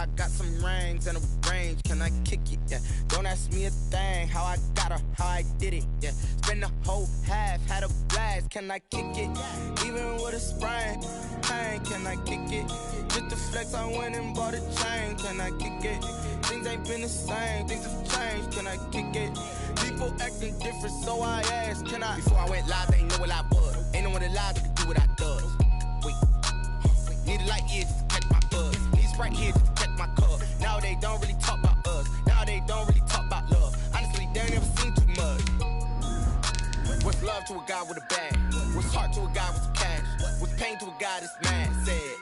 I got some rings and a range, can I kick it? Yeah, don't ask me a thing, how I got her, how I did it. Yeah, spend the whole half, had a blast, can I kick it? Even with a sprain, pain, can I kick it? Just to flex, I went and bought a chain, can I kick it? Things ain't been the same, things have changed, can I kick it? People acting different, so I asked, can I? Before I went live, they ain't know what I was. Ain't no one alive that could do what I does. Wait, need a light here just to catch my buzz. Need Sprite here just to catch my cup. Now they don't really talk about us. Now they don't really talk about love. Honestly, they ain't never seen too much. What's love to a guy with a bag? What's heart to a guy with some cash? What's pain to a guy that's mad? Said.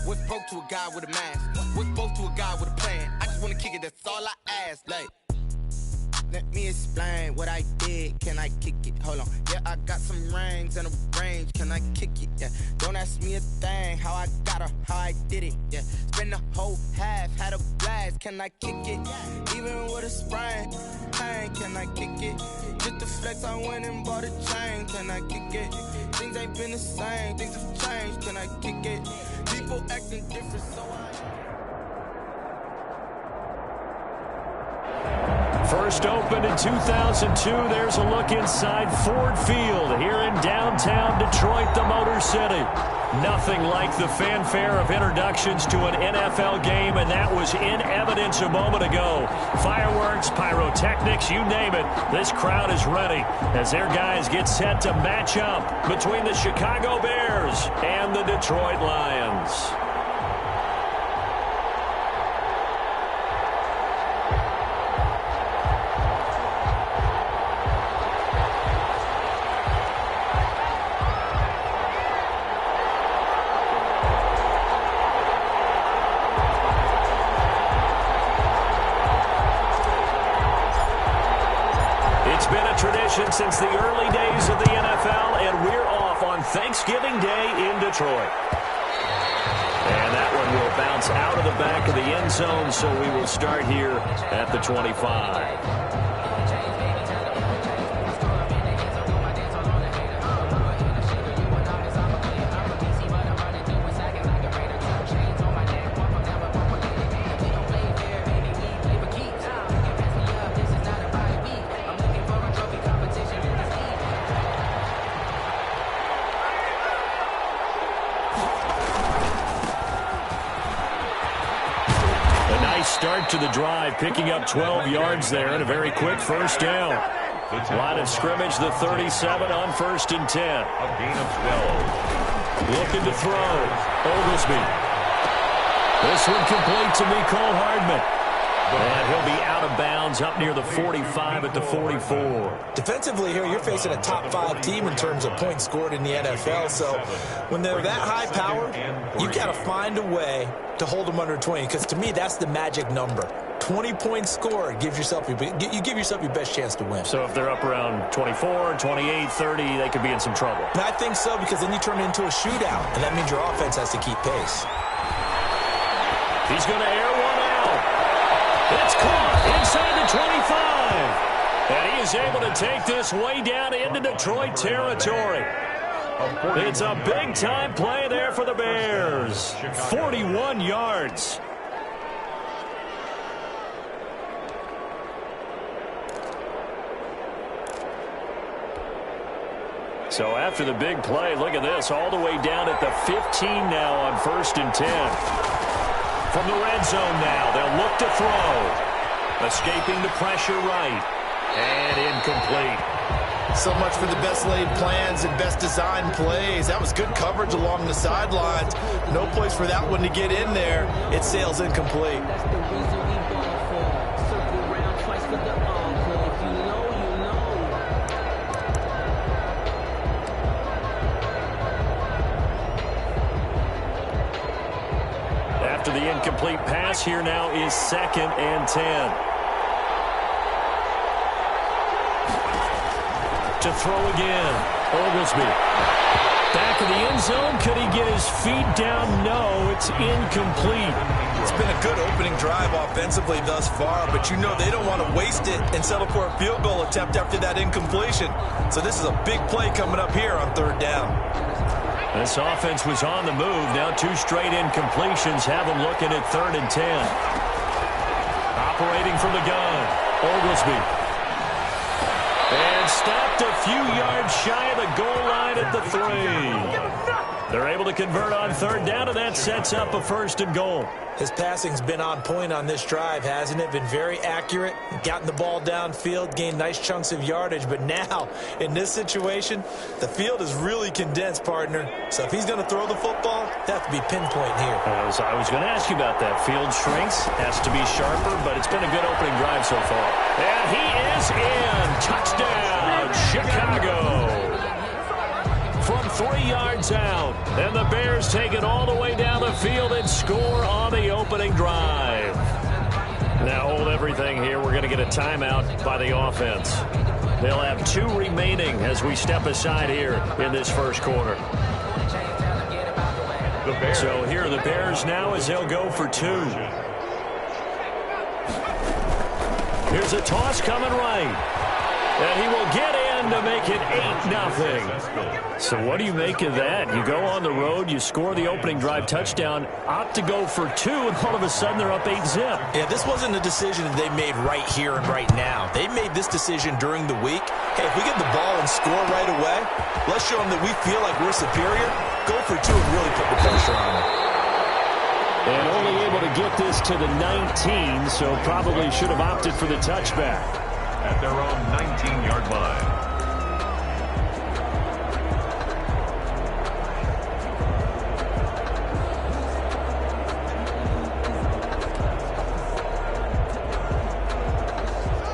What's broke to a guy with a mask? What's both to a guy with a plan? I just wanna kick it, that's all I ask. Like, let me explain what I did. Can I kick it? Hold on. Yeah, I got some rings and a range. Can I kick it? Yeah. Don't ask me a thing. How I got her, how I did it. Yeah. Spend the whole half, had a blast. Can I kick it? Even with a sprain, pain. Can I kick it? Just to flex, I went and bought a chain. Can I kick it? Things ain't been the same. Things have changed. Can I kick it? People acting different, so First opened in 2002, there's a look inside Ford Field here in downtown Detroit, the Motor City. Nothing like the fanfare of introductions to an NFL game, and that was in evidence a moment ago. Fireworks, pyrotechnics, you name it. This crowd is ready as their guys get set to match up between the Chicago Bears and the Detroit Lions. Since the early days of the NFL, and we're off on Thanksgiving Day in Detroit. And that one will bounce out of the back of the end zone, so we will start here at the 25. Start to the drive, picking up 12 yards there and a very quick first down. Line of scrimmage, the 37 on 1st and 10. A gain of 12. Looking to throw. Oglesby. This one complete to Mecole Hardman. And he'll be out of bounds up near the 45 at the 44. Defensively here, you're facing a top 5 team in terms of points scored in the NFL. So when they're that high power, you've got to find a way to hold them under 20, because to me, that's the magic number. 20 points scored gives yourself you give yourself your best chance to win. So if they're up around 24, 28, 30, they could be in some trouble. And I think so, because then you turn it into a shootout, and that means your offense has to keep pace. He's going to air one out. It's caught inside the 25. And he is able to take this way down into Detroit territory. It's a big-time play there for the Bears. 41 yards. So after the big play, look at this, all the way down at the 15 now on 1st and 10. From the red zone now, they'll look to throw. Escaping the pressure right. And incomplete. So much for the best laid plans and best designed plays. That was good coverage along the sidelines. No place for that one to get in there. It sails incomplete. After the incomplete pass, here now is 2nd and 10. To throw again. Oglesby. Back of the end zone. Could he get his feet down? No, it's incomplete. It's been a good opening drive offensively thus far, but you know they don't want to waste it and settle for a field goal attempt after that incompletion. So this is a big play coming up here on 3rd down. This offense was on the move. Now 2 straight incompletions have them looking at 3rd and 10. Operating from the gun, Oglesby. And stopped a few yards shy of the goal line at the 3. They're able to convert on 3rd down, and that sets up a 1st and goal. His passing's been on point on this drive, hasn't it? Been very accurate, gotten the ball downfield, gained nice chunks of yardage. But now, in this situation, the field is really condensed, partner. So if he's going to throw the football, they have to be pinpoint here. I was going to ask you about that. Field shrinks, has to be sharper, but it's been a good opening drive so far. And he is in. Touchdown, Chicago. From 3 yards out, and the Bears take it all the way down the field and score on the opening drive. Now hold everything here. We're going to get a timeout by the offense. They'll have 2 remaining as we step aside here in this first quarter. So here are the Bears now as they'll go for 2. Here's a toss coming right. And he will get in to make it 8-0. So what do you make of that? You go on the road, you score the opening drive touchdown, opt to go for 2, and all of a sudden they're up 8-zip. Yeah, this wasn't a decision that they made right here and right now. They made this decision during the week. Hey, if we get the ball and score right away, let's show them that we feel like we're superior. Go for 2 and really put the pressure on them. And only able to get this to the 19, so probably should have opted for the touchback. At their own 19-yard line.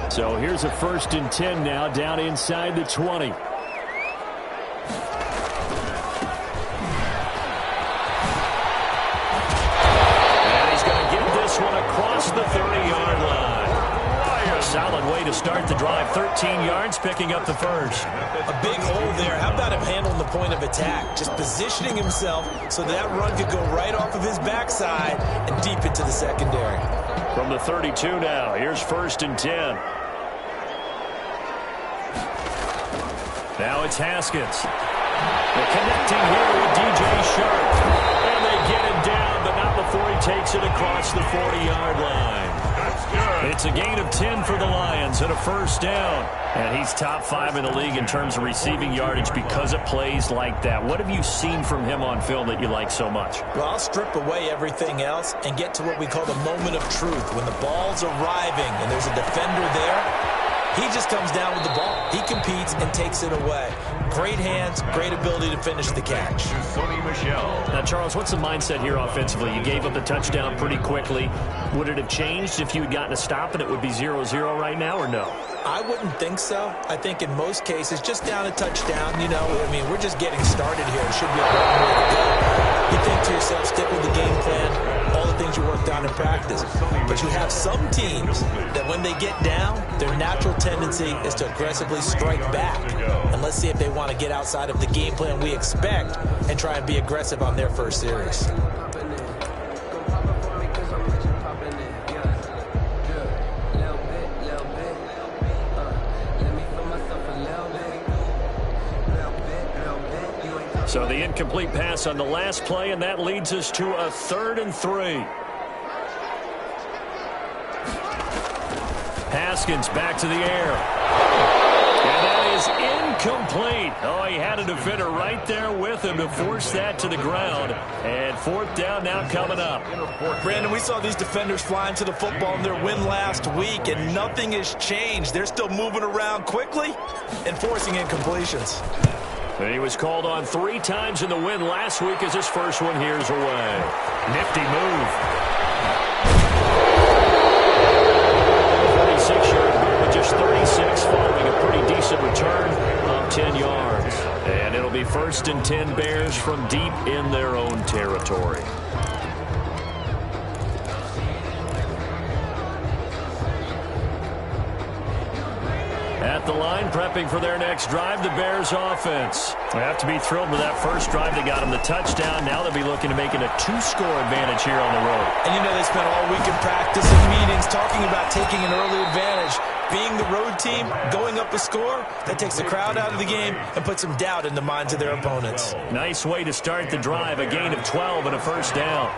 So here's a 1st and 10 now, down inside the 20. And he's going to get this one across the 30-yard line. A solid way to start the drive. 13 yards, picking up the 1st. A big hole there. How about him handling the point of attack? Just positioning himself so that run could go right off of his backside and deep into the secondary. From the 32 now, here's 1st and 10. Now it's Haskins. They're connecting here with DJ Sharp. And they get him down, but not before he takes it across the 40-yard line. It's a gain of 10 for the Lions and a 1st down. And he's top 5 in the league in terms of receiving yardage because of plays like that. What have you seen from him on film that you like so much? Well, I'll strip away everything else and get to what we call the moment of truth. When the ball's arriving and there's a defender there, he just comes down with the ball. He competes and takes it away. Great hands, great ability to finish the catch. Now, Charles, what's the mindset here offensively? You gave up the touchdown pretty quickly. Would it have changed if you had gotten a stop and it would be 0-0 right now, or no? I wouldn't think so. I think in most cases, just down a touchdown, you know, I mean, we're just getting started here. It should be a long way to go. You think to yourself, stick with the game plan, all the things you worked on in practice. But you have some teams that when they get down, their natural tendency is to aggressively strike back. And let's see if they want to get outside of the game plan we expect and try and be aggressive on their first series. So the incomplete pass on the last play, and that leads us to a 3rd and 3. Haskins back to the air. And that is incomplete. Oh, he had a defender right there with him to force that to the ground. And 4th down now coming up. Brandon, we saw these defenders flying to the football in their win last week, and nothing has changed. They're still moving around quickly and forcing incompletions. And he was called on 3 times in the win last week as his first one here's away. Nifty move. 46-yard move with just 36 following a pretty decent return of 10 yards. And it'll be 1st and 10 Bears from deep in their own territory. At the line, prepping for their next drive, the Bears offense. They have to be thrilled with that first drive. They got them the touchdown. Now they'll be looking to make it a 2-score advantage here on the road. And you know they spent all week in practice and meetings talking about taking an early advantage. being the road team, going up a score, that takes the crowd out of the game and puts some doubt in the minds of their opponents. Nice way to start the drive, a gain of 12 and a first down.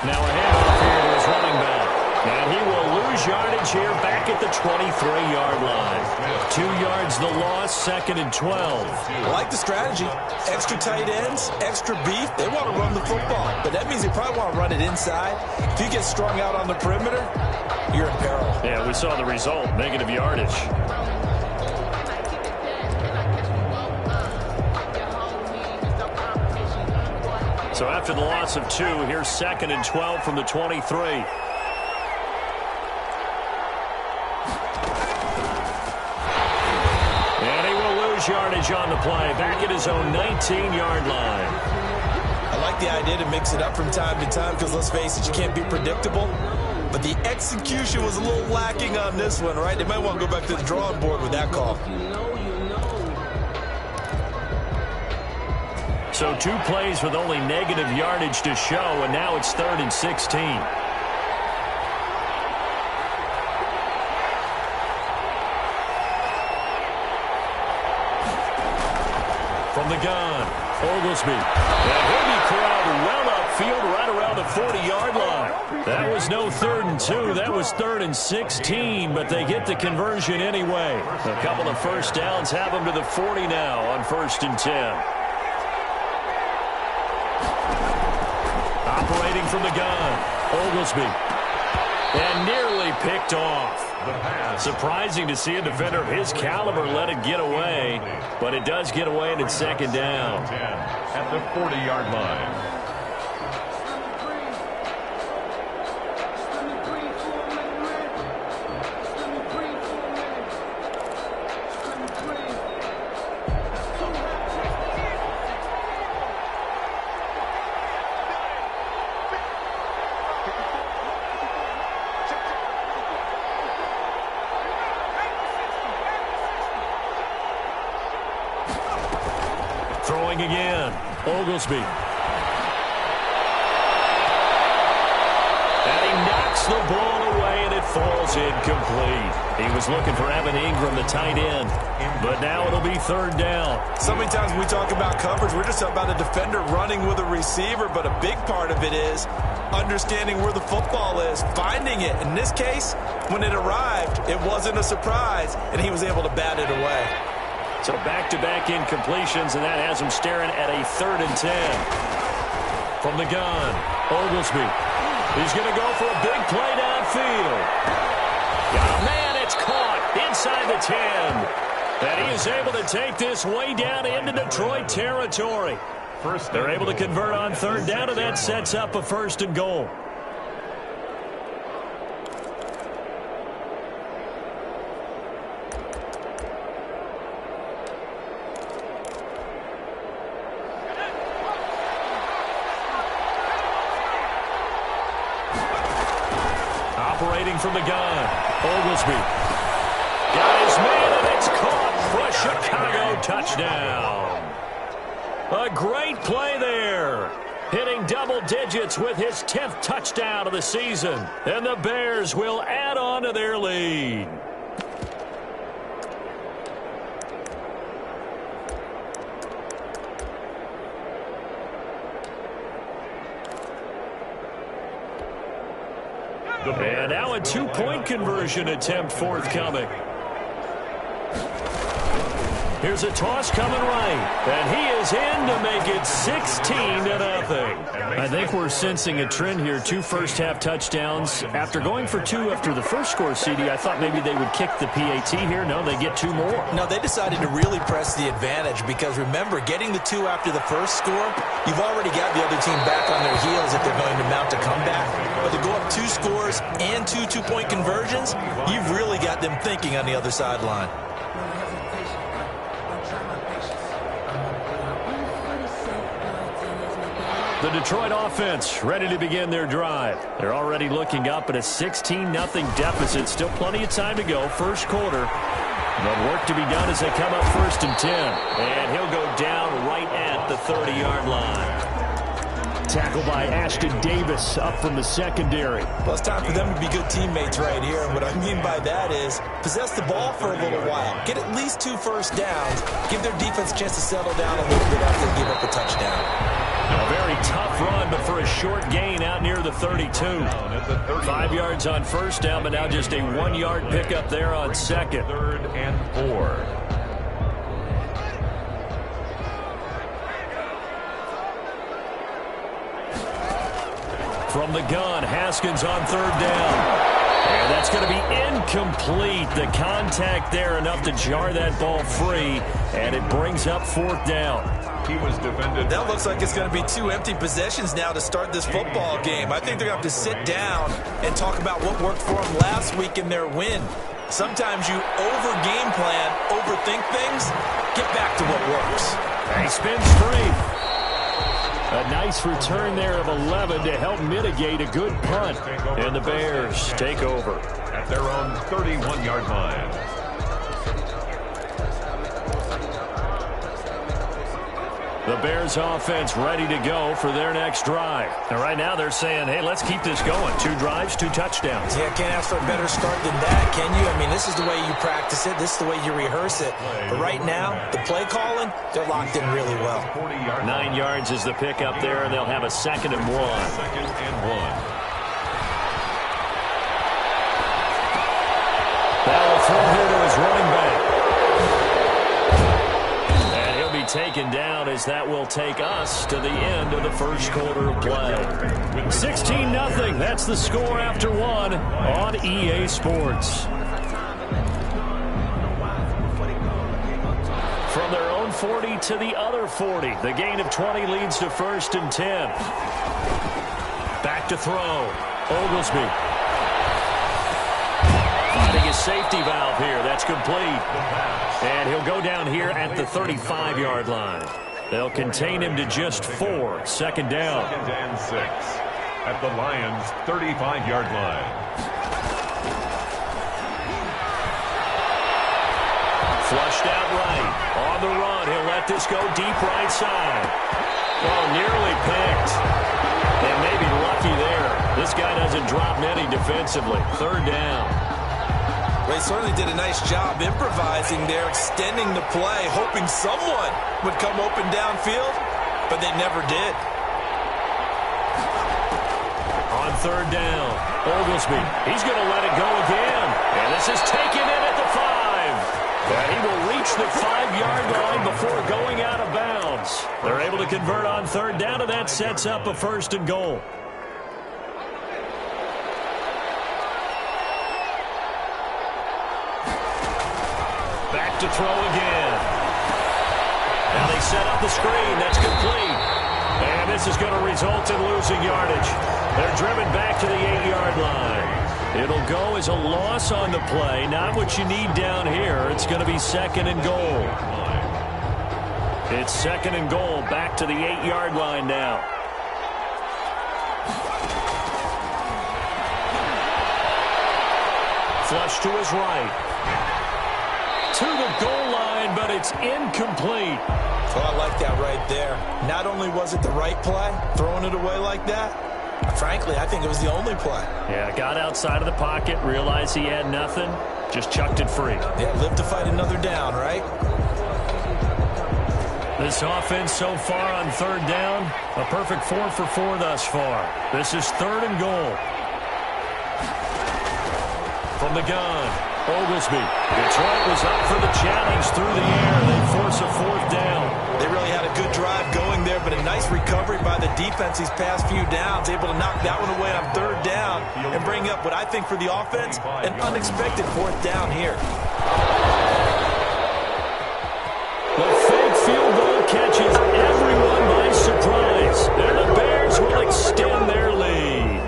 Now a handoff here to his running back. And he will lose yardage here back at the 23-yard line. 2 yards the loss, 2nd and 12. I like the strategy. Extra tight ends, extra beef. They want to run the football, but that means they probably want to run it inside. If you get strung out on the perimeter, you're in peril. Yeah, we saw the result, negative yardage. So after the loss of 2, here's 2nd and 12 from the 23. Yardage on the play, back at his own 19-yard line. I like the idea to mix it up from time to time because, let's face it, you can't be predictable. But the execution was a little lacking on this one, right? They might want to go back to the drawing board with that call. So 2 plays with only negative yardage to show, and now it's 3rd and 16. From the gun, Oglesby. And he'll be corralled well upfield right around the 40-yard line. That was no 3rd and 2. That was 3rd and 16, but they get the conversion anyway. A couple of first downs have them to the 40 now on 1st and 10. Operating from the gun, Oglesby. And nearly picked off. Surprising to see a defender of his caliber let it get away, but it does get away and it's 2nd down. At the 40-yard line. Throwing again, Oglesby. And he knocks the ball away, and it falls incomplete. He was looking for Evan Ingram, the tight end, but now it'll be 3rd down. So many times when we talk about coverage, we're just talking about a defender running with a receiver, but a big part of it is understanding where the football is, finding it. In this case, when it arrived, it wasn't a surprise, and he was able to bat it away. So back-to-back incompletions, and that has him staring at a 3rd and 10. From the gun, Oglesby. He's going to go for a big play downfield. Oh, man, it's caught inside the 10. And he is able to take this way down into Detroit territory. They're able to convert on 3rd down, and that sets up a 1st and goal. Operating from the gun, Oglesby. Got his man, and it's caught for a Chicago touchdown. A great play there. Hitting double digits with his 10th touchdown of the season. And the Bears will add on to their lead. And now a 2-point conversion attempt forthcoming. Here's a toss coming right, and he is in to make it 16-0. I think we're sensing a trend here. 2 first-half touchdowns. After going for 2 after the first score, CD, I thought maybe they would kick the PAT here. No, they get 2 more. No, they decided to really press the advantage because, remember, getting the 2 after the first score, you've already got the other team back on their heels if they're going to mount a comeback. But to go up 2 scores and 2 two-point conversions, you've really got them thinking on the other sideline. The Detroit offense ready to begin their drive. They're already looking up at a 16-0 deficit. Still plenty of time to go. First quarter. But work to be done as they come up 1st and 10. And he'll go down right at the 30-yard line. Tackle by Ashton Davis up from the secondary. Well, it's time for them to be good teammates right here. And what I mean by that is possess the ball for a little while. Get at least 2 first downs. Give their defense a chance to settle down a little bit after they give up a touchdown. A very tough run, but for a short gain out near the 32. 5 yards on first down, but now just a 1-yard pickup there on second. 3rd and 4. From the gun, Haskins on 3rd down. And that's going to be incomplete. The contact there enough to jar that ball free, and it brings up 4th down. He was defended. That looks like it's going to be 2 empty possessions now to start this football game. I think they're going to have to sit down and talk about what worked for them last week in their win. Sometimes you over-game plan, overthink things, get back to what works. And he spins free. A nice return there of 11 to help mitigate a good punt. And the Bears take over at their own 31-yard line. The Bears offense ready to go for their next drive. And right now they're saying, hey, let's keep this going. 2 drives, 2 touchdowns. Yeah, can't ask for a better start than that, can you? I mean, this is the way you practice it. This is the way you rehearse it. But right now, the play calling, they're locked in really well. 9 yards is the pickup there, and they'll have a 2nd and 1. 2nd and 1. That will throw here to his running back. Taken down as that will take us to the end of the first quarter of play. 16-0. That's the score after 1 on EA Sports. From their own 40 to the other 40. The gain of 20 leads to 1st and 10. Back to throw. Oglesby. Finding his safety valve here. That's complete. And he'll go down here at the 35-yard line. They'll contain him to just 4. 2nd down. 2nd and 6 at the Lions' 35-yard line. Flushed out right. On the run. He'll let this go deep right side. Oh, nearly picked. And maybe lucky there. This guy doesn't drop many defensively. 3rd down. They certainly did a nice job improvising there, extending the play, hoping someone would come open downfield, but they never did. On 3rd down, Oglesby. He's going to let it go again. And this is taken in at the 5. And he will reach the 5-yard line before going out of bounds. They're able to convert on 3rd down, and that sets up a 1st and goal. To throw again. Now they set up the screen. That's complete. And this is going to result in losing yardage. They're driven back to the 8-yard line. It'll go as a loss on the play. Not what you need down here. It's going to be 2nd and goal. It's 2nd and goal. Back to the 8-yard line now. Flush to his right. To the goal line, but it's incomplete. Oh, I like that right there. Not only was it the right play, throwing it away like that, frankly, I think it was the only play. Yeah, got outside of the pocket, realized he had nothing, just chucked it free. Yeah, live to fight another down, right? This offense so far on 3rd down, a perfect 4 for 4 thus far. This is 3rd and goal. From the gun. Oglesby. Detroit was up for the challenge through the air. They force a 4th down. They really had a good drive going there, but a nice recovery by the defense these past few downs, able to knock that one away on 3rd down and bring up what I think for the offense, an unexpected 4th down here. The fake field goal catches everyone by surprise. And the Bears will extend their lead.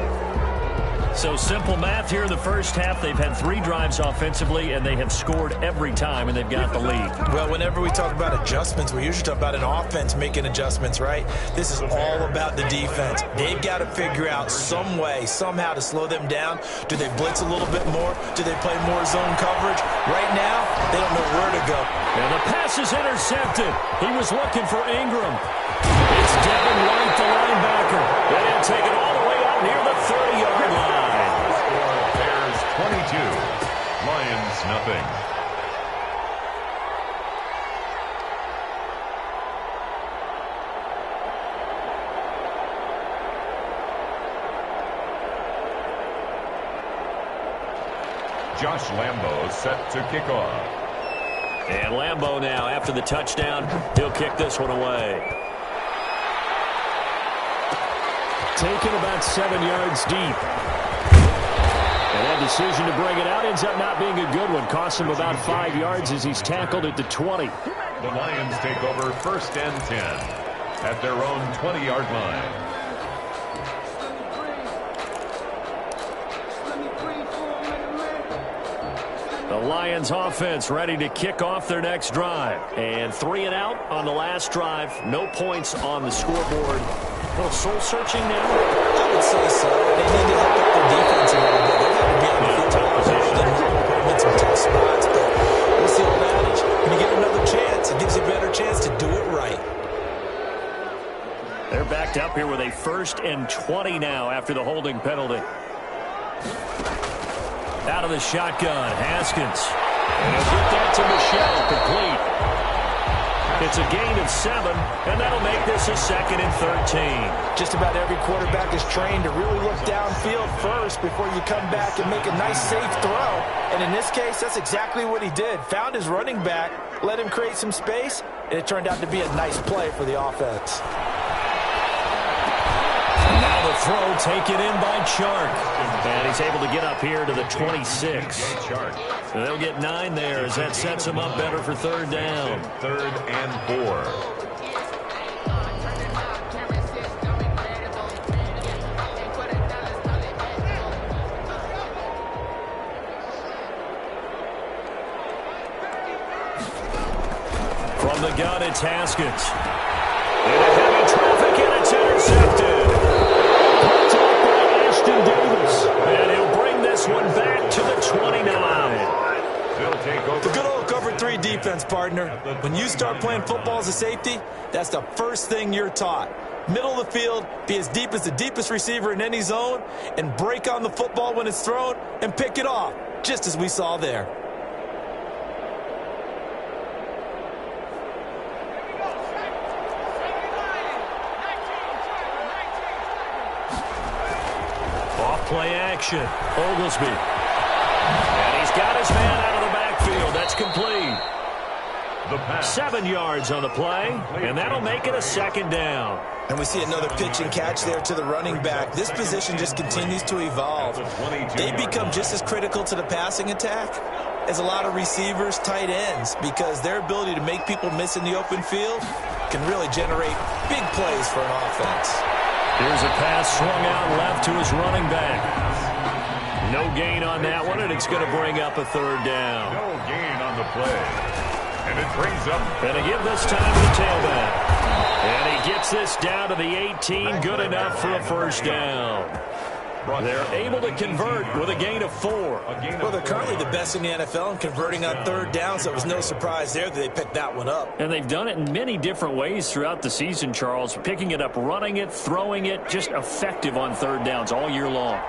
So simple math here in the first half. They've had 3 drives offensively, and they have scored every time, and they've got the lead. Well, whenever we talk about adjustments, we usually talk about an offense making adjustments, right? This is all about the defense. They've got to figure out some way, somehow to slow them down. Do they blitz a little bit more? Do they play more zone coverage? Right now, they don't know where to go. And the pass is intercepted. He was looking for Ingram. It's Devin White, the linebacker. Josh Lambo set to kick off. And Lambo now, after the touchdown, he'll kick this one away. Taken about 7 yards deep. And that decision to bring it out ends up not being a good one. Costs him about 5 yards as he's tackled at the 20. The Lions take over 1st and 10 at their own 20-yard line. The Lions offense ready to kick off their next drive. And 3 and out on the last drive. No points on the scoreboard. A little soul-searching now. I would say so. They need to help up their defense a little bit. They've had to be on the field a lot of in some tough spots. But what's the old adage? When you get another chance, it gives you a better chance to do it right. They're backed up here with a 1st and 20 now after the holding penalty. Out of the shotgun, Haskins. And he'll get that to Michelle, complete. It's a gain of 7, and that'll make this a 2nd and 13. Just about every quarterback is trained to really look downfield first before you come back and make a nice, safe throw. And in this case, that's exactly what he did. Found his running back, let him create some space, and it turned out to be a nice play for the offense. Now the throw taken in by Chark. And he's able to get up here to the 26. And they'll get 9 there as that sets him up better for 3rd down. 3rd and 4. From the gun, it's Haskins. Into heavy traffic, and it's intercepted. Picked up by Ashton Davis. And he'll bring this one back to the 29. The good old cover 3 defense, partner. When you start playing football as a safety, that's the first thing you're taught. Middle of the field, be as deep as the deepest receiver in any zone, and break on the football when it's thrown and pick it off, just as we saw there. Play action. Oglesby. And he's got his man out of the backfield. That's complete. 7 yards on the play, and that'll make it a 2nd down. And we see another pitch and catch there to the running back. This position just continues to evolve. They become just as critical to the passing attack as a lot of receivers, tight ends, because their ability to make people miss in the open field can really generate big plays for an offense. Here's a pass swung out left to his running back. No gain on that one, and it's going to bring up a 3rd down. No gain on the play. And it brings up. And to give this time to the tailback. And he gets this down to the 18, good enough for a 1st down. They're able to convert with a gain of 4. Well, they're currently the best in the NFL in converting on 3rd down, so it was no surprise there that they picked that one up. And they've done it in many different ways throughout the season, Charles. Picking it up, running it, throwing it, just effective on 3rd downs all year long.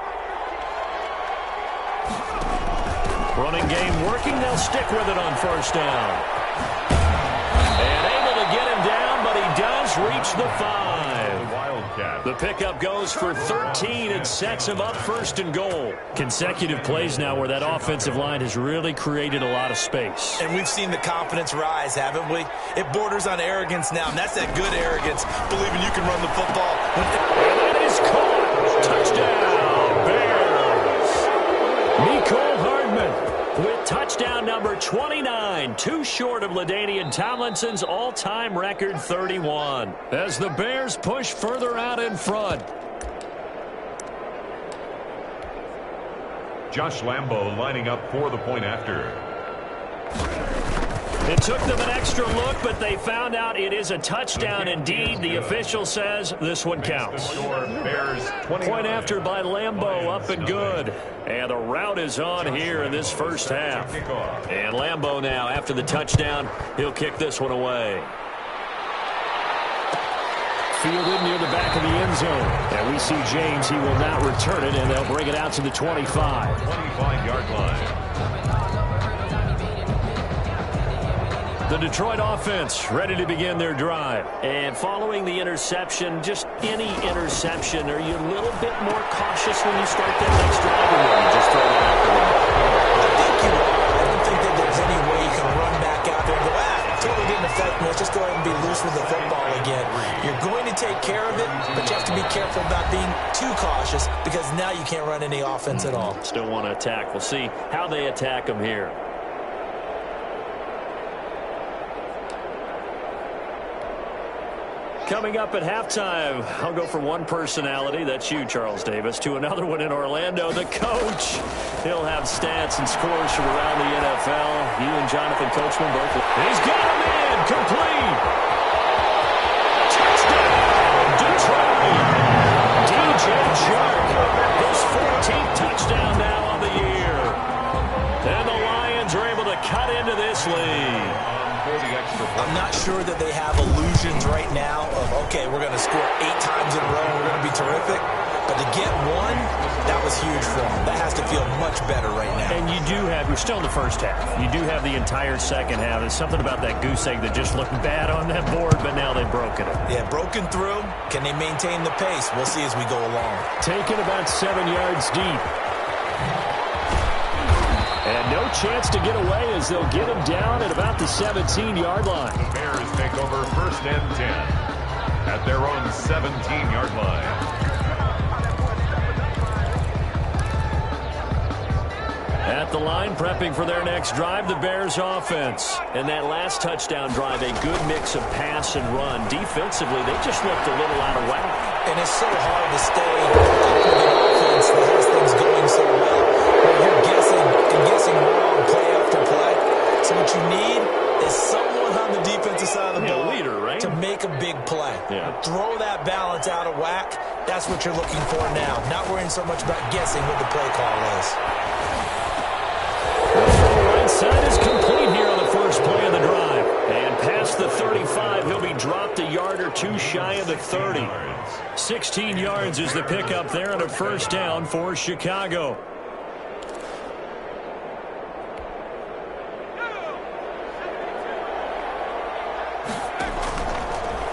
Running game working, they'll stick with it on 1st down. And able to get him down, but he does reach the 5. The pickup goes for 13 and sets him up 1st and goal. Consecutive plays now where that offensive line has really created a lot of space. And we've seen the confidence rise, haven't we? It borders on arrogance now, and that's that good arrogance, believing you can run the football. And that is caught. Touchdown, Bears. Mecole Hardman with touchdown number 29, too short of LaDainian Tomlinson's all-time record 31. As the Bears push further out in front. Josh Lambo lining up for the point after. It took them an extra look, but they found out it is a touchdown indeed. The official says this one counts. Point after by Lambo, up and good. And the route is on here in this 1st half. And Lambo now, after the touchdown, he'll kick this one away. Fielded near the back of the end zone. And we see James, he will not return it, and they'll bring it out to the 25. 25-yard line. The Detroit offense ready to begin their drive. And following the interception, just any interception, are you a little bit more cautious when you start that next drive, or you just throw it out the window? I think you are. I don't think that there's any way you can run back out there and go, totally didn't affect me. Let's just go ahead and be loose with the football again. You're going to take care of it, but you have to be careful about being too cautious because now you can't run any offense at all. Still want to attack. We'll see how they attack them here. Coming up at halftime, I'll go from one personality, that's you, Charles Davis, to another one in Orlando, the coach. He'll have stats and scores from around the NFL. You and Jonathan Coachman both. He's got him in, complete. Touchdown, Detroit. DJ Chark, his 14th touchdown now on the year. And the Lions are able to cut into this lead. I'm not sure that they have illusions right now of, okay, we're going to score 8 times in a row and we're going to be terrific. But to get one, that was huge for them. That has to feel much better right now. And you do have, we're still in the first half. You do have the entire second half. There's something about that goose egg that just looked bad on that board, but now they've broken it. Yeah, broken through. Can they maintain the pace? We'll see as we go along. Taken about 7 yards deep. And no chance to get away as they'll get him down at about the 17-yard line. The Bears take over 1st and 10 at their own 17-yard line. At the line, prepping for their next drive, the Bears offense. And that last touchdown drive, a good mix of pass and run. Defensively, they just looked a little out of whack. And it's so hard to stay up with an offense that has things going so well. You're guessing wrong play after play. So what you need is someone on the defensive side of the ball leader, right? to make a big play. Yeah. Throw that balance out of whack. That's what you're looking for now. Not worrying so much about guessing what the play call is. The right side is complete here on the first play of the drive. And past the 35, he'll be dropped a yard or two shy of the 30. 16 yards is the pickup there on a first down for Chicago.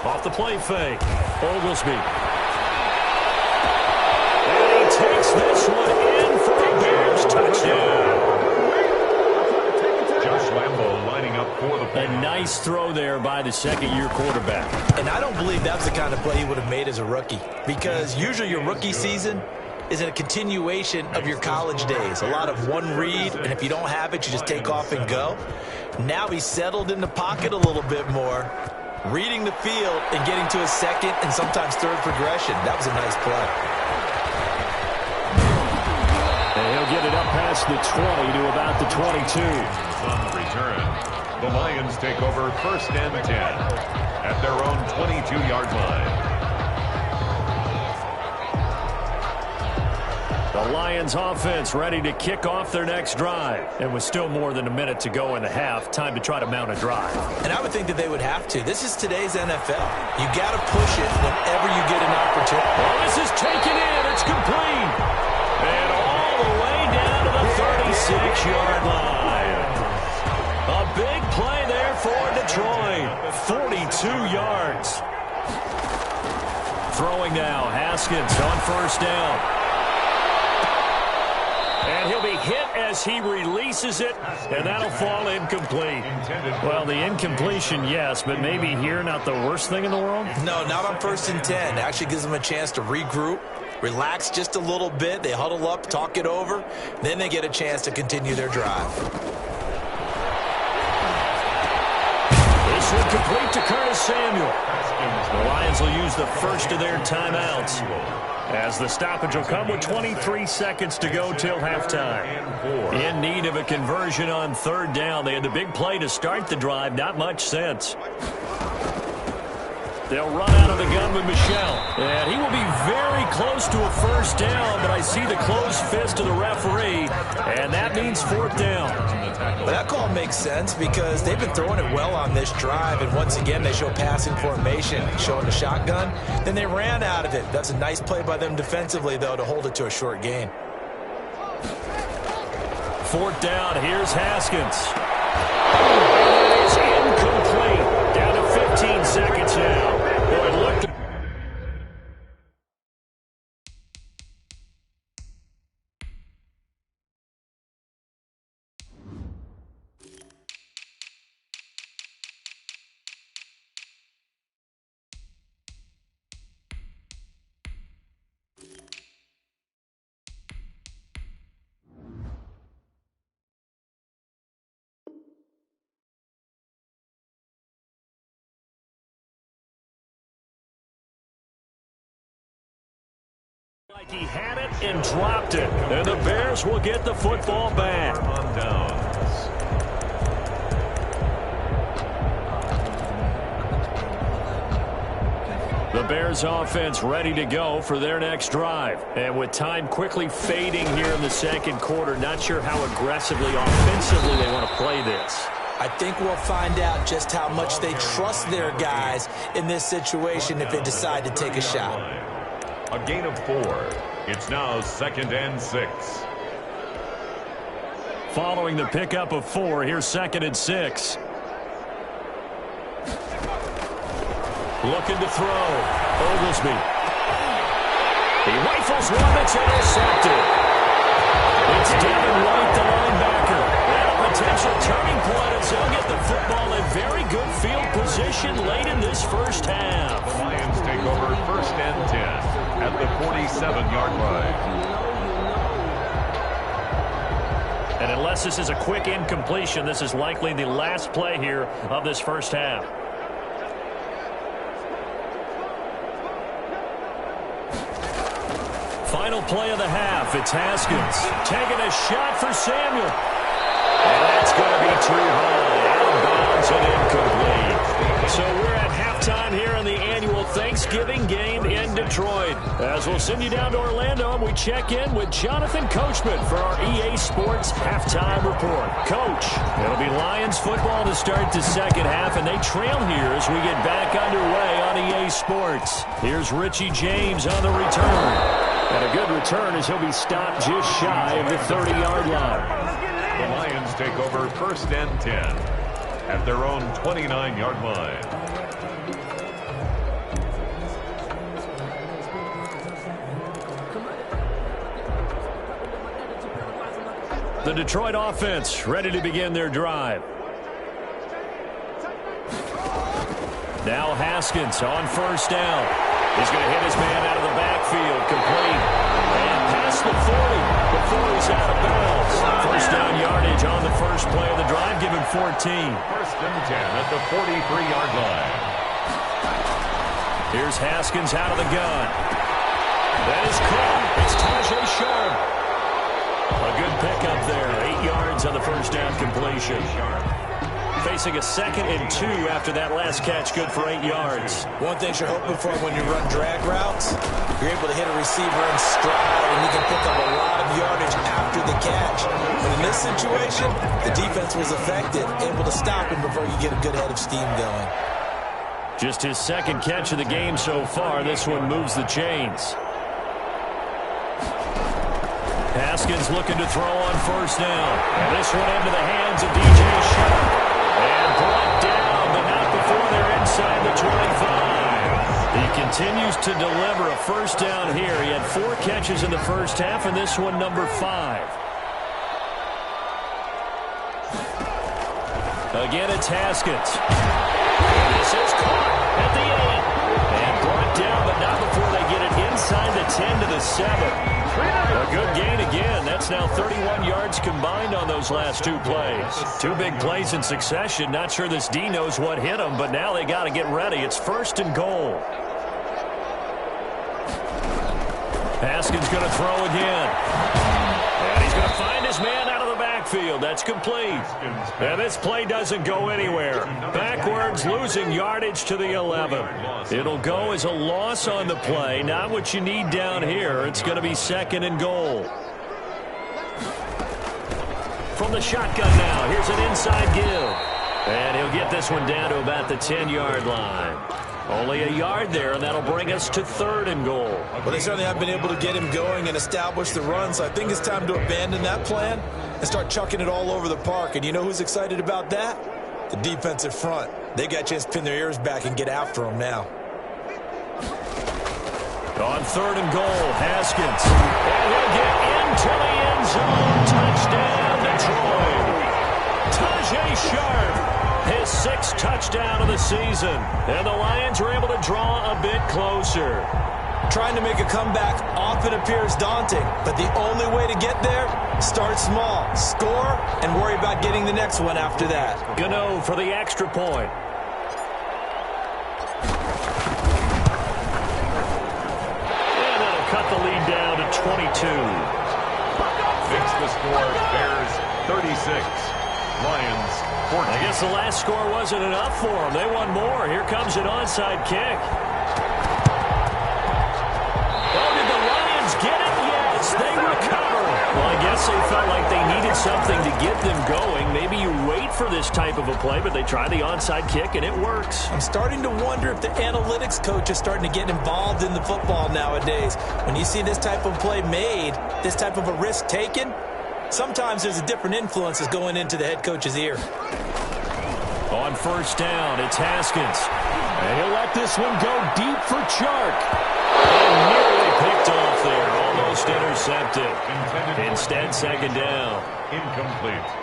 Off the play fake, Oglesby. And he takes this one in for a Bears touchdown. Josh Lambo lining up for the play. A nice throw there by the second-year quarterback. And I don't believe that was the kind of play he would have made as a rookie. Because usually your rookie season is a continuation of your college days. A lot of one read, and if you don't have it, you just take off and go. Now he's settled in the pocket a little bit more, reading the field and getting to a second and sometimes third progression. That was a nice play. And he'll get it up past the 20 to about the 22. On the return, the Lions take over 1st and 10 at their own 22-yard line. The Lions offense ready to kick off their next drive. And with still more than a minute to go in the half, time to try to mount a drive. And I would think that they would have to. This is today's NFL. You got to push it whenever you get an opportunity. Well, this is taken in. It's complete. And all the way down to the 36-yard line. A big play there for Detroit. 42 yards. Throwing now. Haskins on first down. And he'll be hit as he releases it, and that'll fall incomplete. Well, the incompletion, yes, but maybe here not the worst thing in the world? No, not on 1st and 10. It actually gives them a chance to regroup, relax just a little bit. They huddle up, talk it over. Then they get a chance to continue their drive. This one complete to Curtis Samuel. The Lions will use the first of their timeouts, as the stoppage will come with 23 seconds to go till halftime. In need of a conversion on 3rd down. They had the big play to start the drive. Not much sense. They'll run out of the gun with Michel. And he will be very close to a first down, but I see the closed fist of the referee, and that means 4th down. Well, that call makes sense because they've been throwing it well on this drive, and once again they show passing formation, showing the shotgun. Then they ran out of it. That's a nice play by them defensively, though, to hold it to a short gain. 4th down, here's Haskins. It is incomplete. Like he had it and dropped it. And the Bears will get the football back. On downs. The Bears offense ready to go for their next drive. And with time quickly fading here in the second quarter, not sure how aggressively, offensively they want to play this. I think we'll find out just how much they trust their guys in this situation if they decide to take a shot. A gain of 4. It's now 2nd and 6. Following the pickup of 4, here's 2nd and 6. Looking to throw. Oglesby. He rifles one that's intercepted. It's Devin White, the linebacker. And a potential turning point as he'll get the football in very good field position late in this first half. The Lions take over 1st and 10 at the 47-yard line. And unless this is a quick incompletion, this is likely the last play here of this first half. Final play of the half. It's Haskins taking a shot for Samuel. And that's going to be too high. Out of bounds and incomplete. So we're at halftime here in the annual Thanksgiving game in Detroit. As we'll send you down to Orlando and we check in with Jonathan Coachman for our EA Sports Halftime Report. Coach, it'll be Lions football to start the second half, and they trail here as we get back underway on EA Sports. Here's Richie James on the return. And a good return as he'll be stopped just shy of the 30-yard line. The Lions take over 1st and 10 at their own 29-yard line. The Detroit offense ready to begin their drive. Now Haskins on 1st down. He's going to hit his man out of the backfield, complete. And past the 40 before he's out of bounds. 1st down yardage on the first play of the drive, give him 14. 1st and 10 at the 43-yard line. Here's Haskins out of the gun. That is caught. It's Tajay Sharp. A good pickup there. 8 yards on the 1st down completion. Facing a 2nd and 2 after that last catch, good for 8 yards. One thing you're hoping for when you run drag routes, you're able to hit a receiver in stride, and you can pick up a lot of yardage after the catch. But in this situation, the defense was effective, able to stop him before you get a good head of steam going. Just his 2nd catch of the game so far. This one moves the chains. Haskins looking to throw on 1st down. And this one into the hands of DJ Sharp. And brought down, but not before they're inside the 25. He continues to deliver a 1st down here. He had 4 catches in the first half, and this one number 5. Again, it's Haskins. This is caught at the end. And brought down, but not before they get it inside the 10 to the 7. A good gain again. That's now 31 yards combined on those last 2 plays. 2 big plays in succession. Not sure this D knows what hit him, but now they got to get ready. It's 1st and goal. Haskins going to throw again. And he's going to find his man out of the backfield. That's complete. And this play doesn't go anywhere. Backwards, losing yardage to the 11. It'll go as a loss on the play. Not what you need down here. It's going to be 2nd and goal. From the shotgun now, here's an inside give. And he'll get this one down to about the 10-yard line. Only a yard there, and that'll bring us to 3rd and goal. Well, they certainly have been able to get him going and establish the run, so I think it's time to abandon that plan and start chucking it all over the park. And you know who's excited about that? The defensive front. They got a chance to pin their ears back and get after him now. On 3rd and goal, Haskins. And he'll get into the end zone. Touchdown, Detroit. Tajay Sharp, his 6th touchdown of the season. And the Lions are able to draw a bit closer. Trying to make a comeback often appears daunting, but the only way to get there, start small, score, and worry about getting the next one after that. Gano for the extra point. And that'll cut the lead down 22. Makes the score Bears 36, Lions 14. I guess the last score wasn't enough for them. They won more. Here comes an onside kick. Oh, did the Lions get it? Yes, they recover. Well, I guess they felt like they needed something to get them going. Maybe you wait for this type of a play, but they try the onside kick, and it works. I'm starting to wonder if the analytics coach is starting to get involved in the football nowadays. When you see this type of play made, this type of a risk taken, sometimes there's a different influence that's going into the head coach's ear. On first down, it's Haskins. And he'll let this one go deep for Chark. And nearly picked off there. Almost intercepted. Instead, second down. Incomplete.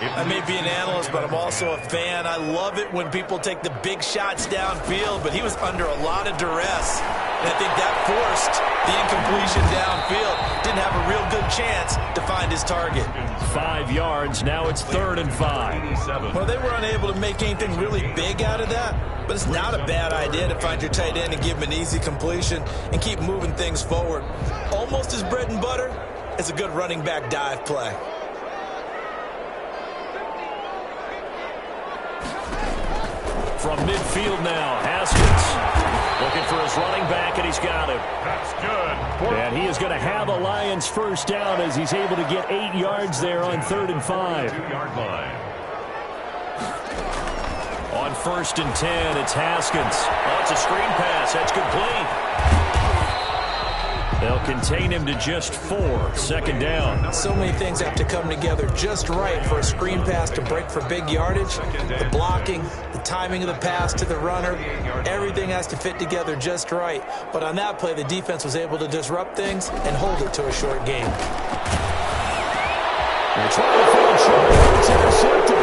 I may be an analyst, but I'm also a fan. I love it when people take the big shots downfield, but he was under a lot of duress. And I think that forced the incompletion downfield. Didn't have a real good chance to find his target. 5 yards. Now it's 3rd and 5. Well, they were unable to make anything really big out of that, but it's not a bad idea to find your tight end and give him an easy completion and keep moving things forward. Almost as bread and butter as a good running back dive play. From midfield now, Haskins looking for his running back, and he's got him. That's good. And he is going to have a Lions first down as he's able to get 8 yards there on 3rd and 5. 2-yard line. On 1st and 10, it's Haskins. Oh, it's a screen pass. That's complete. They'll contain him to just 4. 2nd down. So many things have to come together just right for a screen pass to break for big yardage. The blocking, the timing of the pass to the runner, everything has to fit together just right. But on that play, the defense was able to disrupt things and hold it to a short game. They're trying to find Chark. It's intercepted.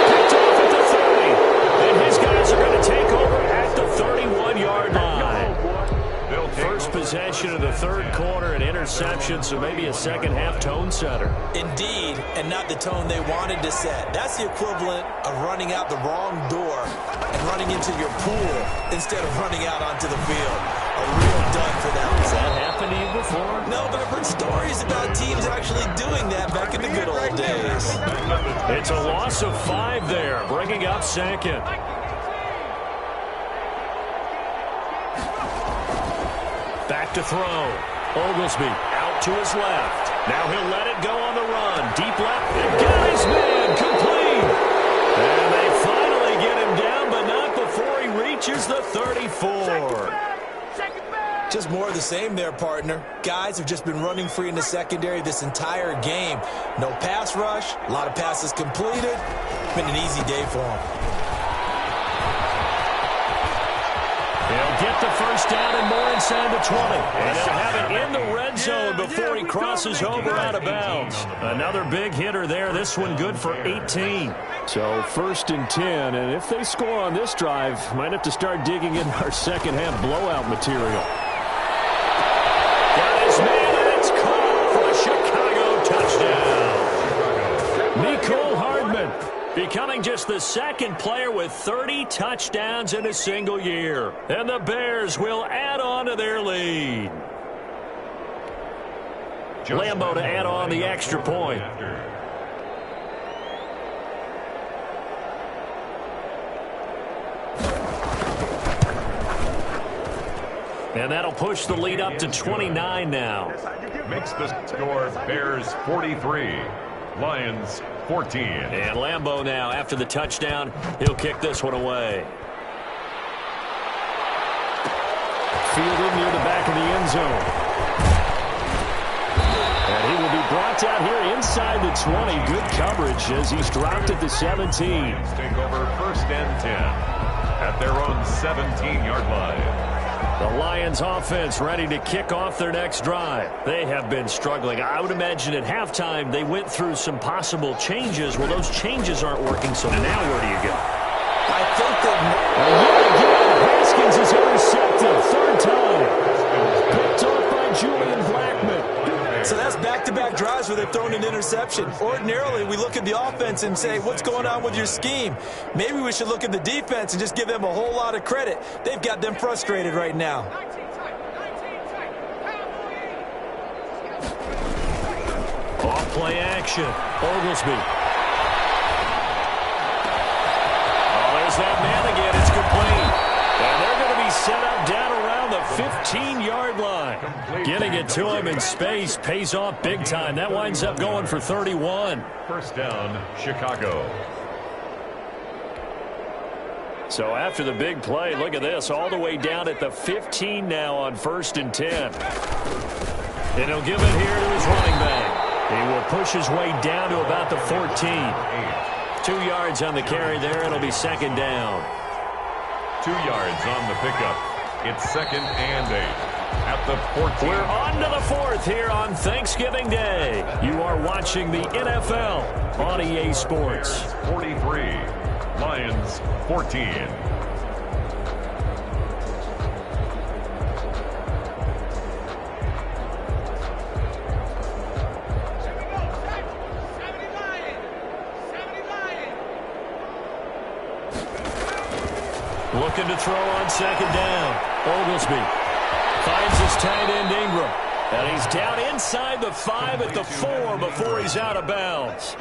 Picked off at the 30. And his guys are going to take over at the 31-yard line. First possession of the 3rd quarter, an interception, so maybe a second-half tone setter. Indeed, and not the tone they wanted to set. That's the equivalent of running out the wrong door and running into your pool instead of running out onto the field. A real dud for that. Has that happened to you before? No, but I've heard stories about teams actually doing that back in the good old days. It's a loss of 5 there, bringing up 2nd. Back to throw. Oglesby out to his left. Now he'll let it go on the run. Deep left. And got his man complete. And they finally get him down, but not before he reaches the 34. Just more of the same there, partner. Guys have just been running free in the secondary this entire game. No pass rush. A lot of passes completed. Been an easy day for them. They'll get the first down and more inside the 20. And they'll have it in the red zone before he crosses over out of bounds. Another big hitter there. This one good for 18. So 1st and 10. And if they score on this drive, might have to start digging in our second-half blowout material. Got his man, and it's caught for a Chicago touchdown. Nicole Hardman becoming just the 2nd player with 30 touchdowns in a single year. And the Bears will add on to their lead. Lambo to add on the extra point. And that'll push the lead up to 29 now. Makes the score Bears 43, Lions 14. And Lambo now, after the touchdown, he'll kick this one away. Fielded near the back of the end zone. And he will be brought down here inside the 20. Good coverage as he's dropped at the 17. Take over 1st and 10 at their own 17-yard line. The Lions offense ready to kick off their next drive. They have been struggling. I would imagine at halftime they went through some possible changes. Well, those changes aren't working, so now where do you go? I think that... Haskins is intercepted. 3rd time. Picked off by Julian Blackmon. So that's back-to-back drives where they've thrown an interception. Ordinarily, we look at the offense and say, what's going on with your scheme? Maybe we should look at the defense and just give them a whole lot of credit. They've got them frustrated right now. Off play action. Oglesby. Oh, there's that man again. It's complete. And they're going to be set up down around the 15-yard line. Getting it to him in space pays off big time. That winds up going for 31. First down, Chicago. So after the big play, look at this, all the way down at the 15 now on 1st and 10. And he'll give it here to his running back. He will push his way down to about the 14. 2 yards on the carry there. It'll be 2nd down. 2 yards on the pickup. It's 2nd and 8 at the 14. We're on to the 4th here on Thanksgiving Day. You are watching the NFL on EA Sports. 43. Lions 14. Looking to throw on 2nd down. Oglesby finds his tight end Ingram. And he's down inside the 5 at the 4 before he's out of bounds.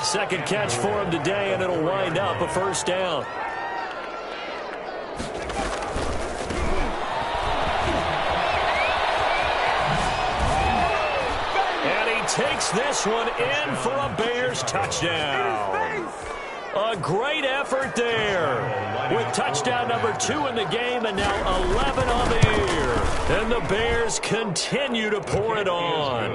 Second catch for him today, and it'll wind up a 1st down. And he takes this one in for a Bears touchdown. A great effort there with touchdown number 2 in the game and now 11 on the year. And the Bears continue to pour it on.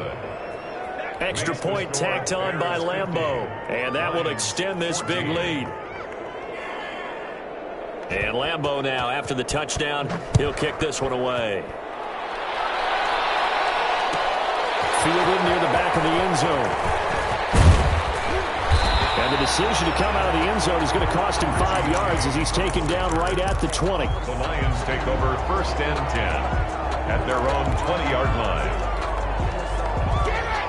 Extra point tacked on by Lambeau. And that will extend this big lead. And Lambeau now, after the touchdown, he'll kick this one away. Fielded near the back of the end zone. And the decision to come out of the end zone is going to cost him 5 yards as he's taken down right at the 20. The Lions take over 1st and 10 at their own 20-yard line.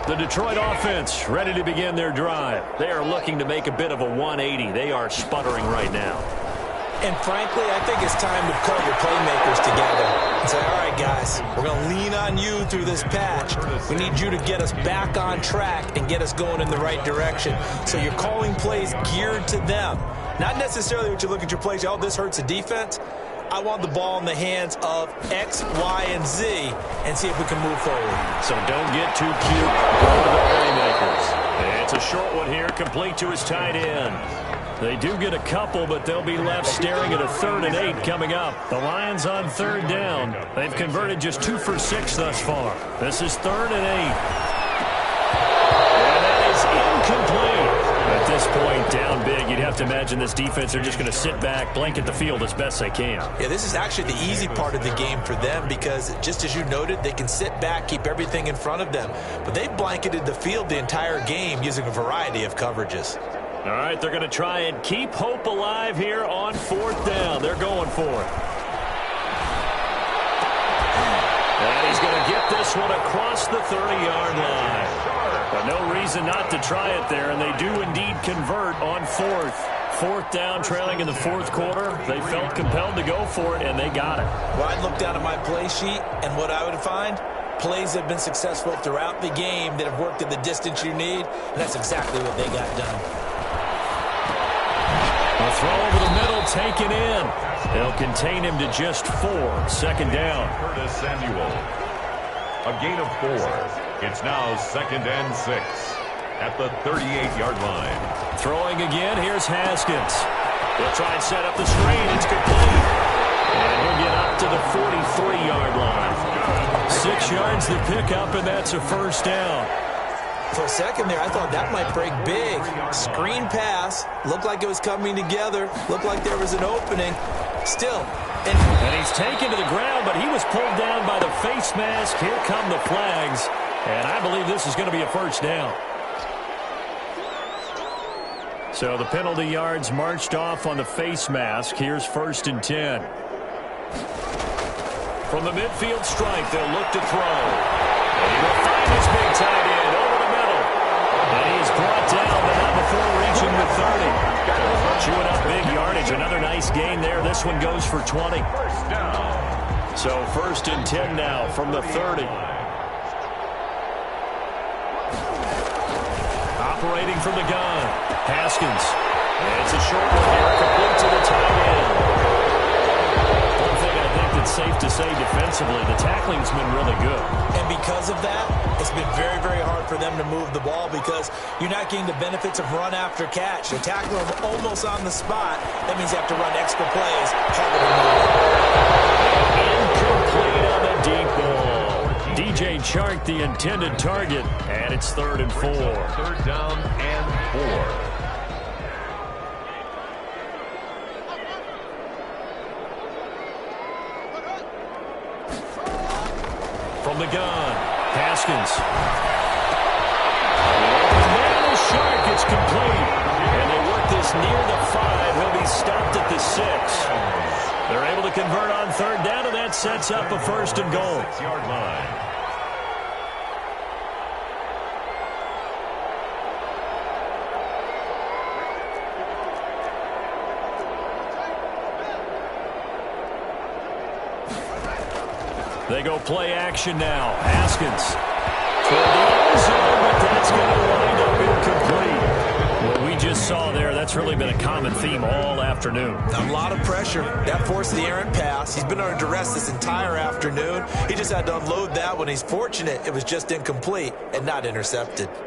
The Detroit offense ready to begin their drive. They are looking to make a bit of a 180. They are sputtering right now. And frankly, I think it's time to call your playmakers together and say, all right, guys, we're going to lean on you through this patch. We need you to get us back on track and get us going in the right direction. So you're calling plays geared to them. Not necessarily what you look at your plays, oh, this hurts the defense. I want the ball in the hands of X, Y, and Z and see if we can move forward. So don't get too cute. Go to the playmakers. And it's a short one here, complete to his tight end. They do get a couple, but they'll be left staring at a 3rd and 8 coming up. The Lions on 3rd down. They've converted just 2 for 6 thus far. This is 3rd and 8. And that is incomplete. At this point, down big, you'd have to imagine this defense are just going to sit back, blanket the field as best they can. Yeah, this is actually the easy part of the game for them because, just as you noted, they can sit back, keep everything in front of them. But they blanketed the field the entire game using a variety of coverages. All right, they're going to try and keep hope alive here on 4th down. They're going for it. And he's going to get this one across the 30-yard line. But no reason not to try it there, and they do indeed convert on 4th. 4th down, trailing in the 4th quarter. They felt compelled to go for it, and they got it. Well, I'd look down at my play sheet, and what I would find, plays have been successful throughout the game that have worked at the distance you need, and that's exactly what they got done. A throw over the middle, taken in. They'll contain him to just 4. 2nd down. Curtis Samuel. A gain of 4. It's now 2nd and 6 at the 38-yard line. Throwing again, here's Haskins. They'll try and set up the screen. It's complete. And he'll get up to the 43-yard line. 6 yards the pickup, and that's a 1st down. For a second there, I thought that might break big. Screen pass. Looked like it was coming together. Looked like there was an opening. Still. And he's taken to the ground, but he was pulled down by the face mask. Here come the flags. And I believe this is going to be a 1st down. So the penalty yards marched off on the face mask. Here's 1st and 10. From the midfield stripe, they'll look to throw. And he will find his big tight end over the middle. And he is brought down, but not before reaching the 30. Chewing up big yardage. Another nice gain there. This one goes for 20. So 1st and 10 now from the 30. Operating from the gun, Haskins. And it's a short one here, complete to the tight end. One thing I think that's safe to say defensively, the tackling's been really good. And because of that, it's been very, very hard for them to move the ball because you're not getting the benefits of run after catch. They're tackling them almost on the spot. That means you have to run extra plays, harder to move. Incomplete on the deep ball. DJ Chark, the intended target, and it's 3rd and 4. 3rd down and 4. From the gun, Haskins. Man is Shark, it's complete. And they work this near the 5. He'll be stopped at the 6. They're able to convert on 3rd down, and that sets up a 1st and goal. 6-yard line. They go play action now. Haskins. Toward the end zone, but that's going to wind up incomplete. What we just saw there, that's really been a common theme all afternoon. A lot of pressure. That forced the errant pass. He's been under duress this entire afternoon. He just had to unload that one. He's fortunate it was just incomplete and not intercepted. And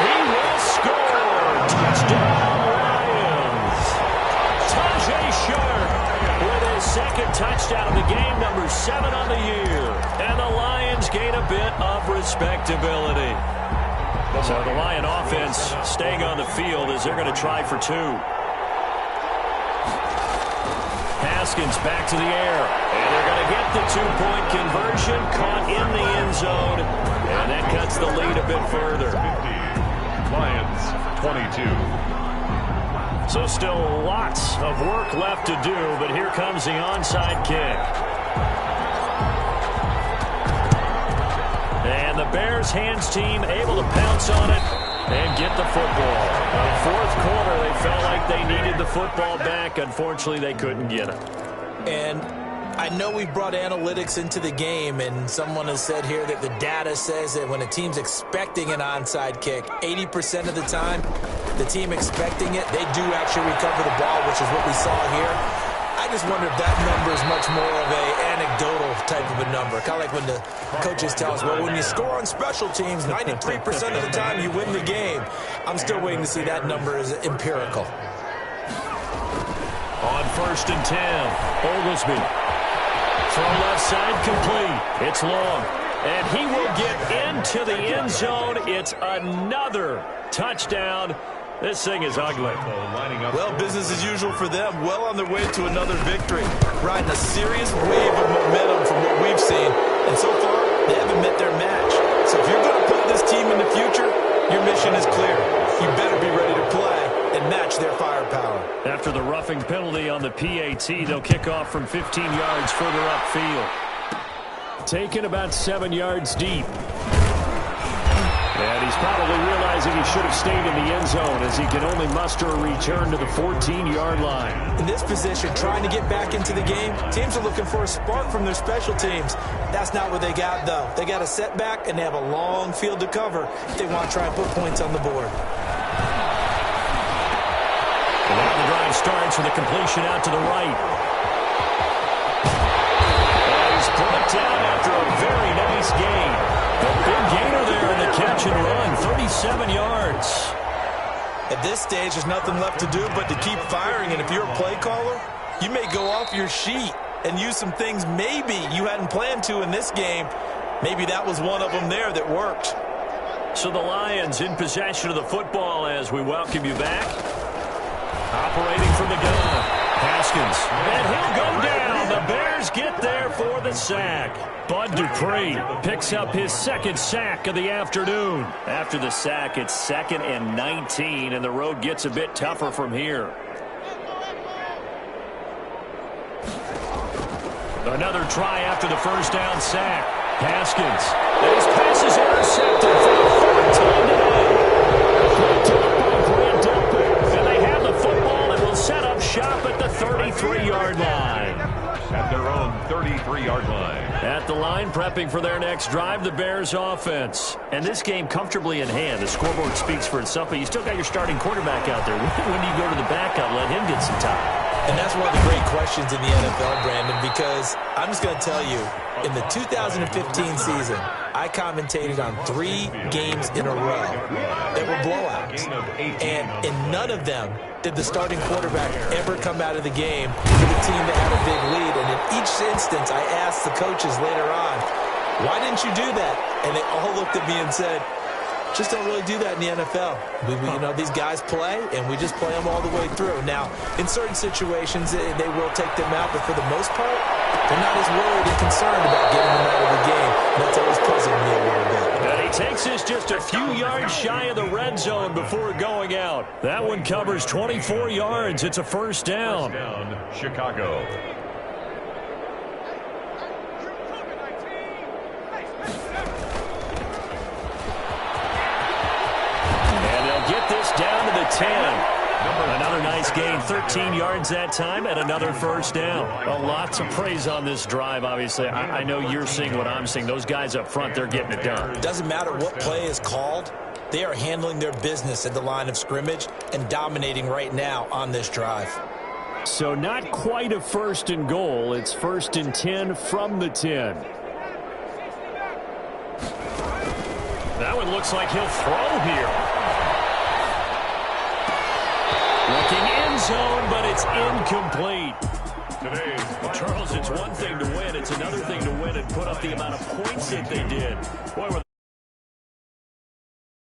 he will score. Touchdown. With his 2nd touchdown of the game, number 7 on the year. And the Lions gain a bit of respectability. So the Lion offense staying on the field as they're going to try for 2. Haskins back to the air. And they're going to get the 2-point conversion, caught in the end zone. And that cuts the lead a bit further. 50. Lions 22. So still lots of work left to do, but here comes the onside kick. And the Bears hands team able to pounce on it and get the football. In the 4th quarter, they felt like they needed the football back. Unfortunately, they couldn't get it. And I know we brought analytics into the game, and someone has said here that the data says that when a team's expecting an onside kick, 80% of the time, the team expecting it, they do actually recover the ball, which is what we saw here. I just wonder if that number is much more of a anecdotal type of a number. Kind of like when the coaches tell us, well, when you score on special teams, 93% of the time you win the game. I'm still waiting to see that number is empirical. On 1st and 10, Oglesby. From left side, complete. It's long. And he will get into the end zone. It's another touchdown. This thing is ugly. Well, business as usual for them. Well on their way to another victory. Riding a serious wave of momentum from what we've seen. And so far, they haven't met their match. So if you're going to put this team in the future, your mission is clear. You better be ready to play and match their firepower. After the roughing penalty on the PAT, they'll kick off from 15 yards further upfield. Taken about 7 yards deep. And he's probably realizing he should have stayed in the end zone as he can only muster a return to the 14-yard line. In this position, trying to get back into the game, teams are looking for a spark from their special teams. That's not what they got, though. They got a setback, and they have a long field to cover if they want to try and put points on the board. And now the drive starts with a completion out to the right. And he's brought down after a very nice gain. The big gainer there in the catch and run, 37 yards. At this stage, there's nothing left to do but to keep firing. And if you're a play caller, you may go off your sheet and use some things maybe you hadn't planned to in this game. Maybe that was one of them there that worked. So the Lions in possession of the football as we welcome you back. Operating from the gun, Haskins. And he'll go down. The Bears get there for the sack. Bud Dupree picks up his second sack of the afternoon. After the sack, it's 2nd and 19, and the road gets a bit tougher from here. Another try after the first down sack. Haskins. And his pass is intercepted for the 4th time today. And they have the football and will set up shop at the 33-yard line. At their own 33-yard line. At the line, prepping for their next drive, the Bears offense. And this game comfortably in hand. The scoreboard speaks for itself, but you still got your starting quarterback out there. When do you go to the backup, let him get some time? And that's one of the great questions in the NFL, Brandon, because I'm just going to tell you, in the 2015 season, I commentated on 3 games in a row that were blowouts. And in none of them did the starting quarterback ever come out of the game with a team that had a big lead. And in each instance, I asked the coaches later on, why didn't you do that? And they all looked at me and said, just don't really do that in the NFL. These guys play, and we just play them all the way through. Now, in certain situations, they will take them out, but for the most part, they're not as worried and concerned about getting them out of the game. And that's always puzzled me a little bit. And he takes us just a few yards shy of the red zone before going out. That one covers 24 yards. It's a first down. First down, Chicago. Get this down to the 10. Another nice gain, 13 yards that time, and another first down. Well, lots of praise on this drive, obviously. I know you're seeing what I'm seeing. Those guys up front, they're getting it done. It doesn't matter what play is called. They are handling their business at the line of scrimmage and dominating right now on this drive. So not quite a first and goal. It's first and 10 from the 10. That one looks like he'll throw here. Looking end zone, but it's incomplete. Charles, it's one thing to win. It's another thing to win and put up the amount of points that they did. Boy,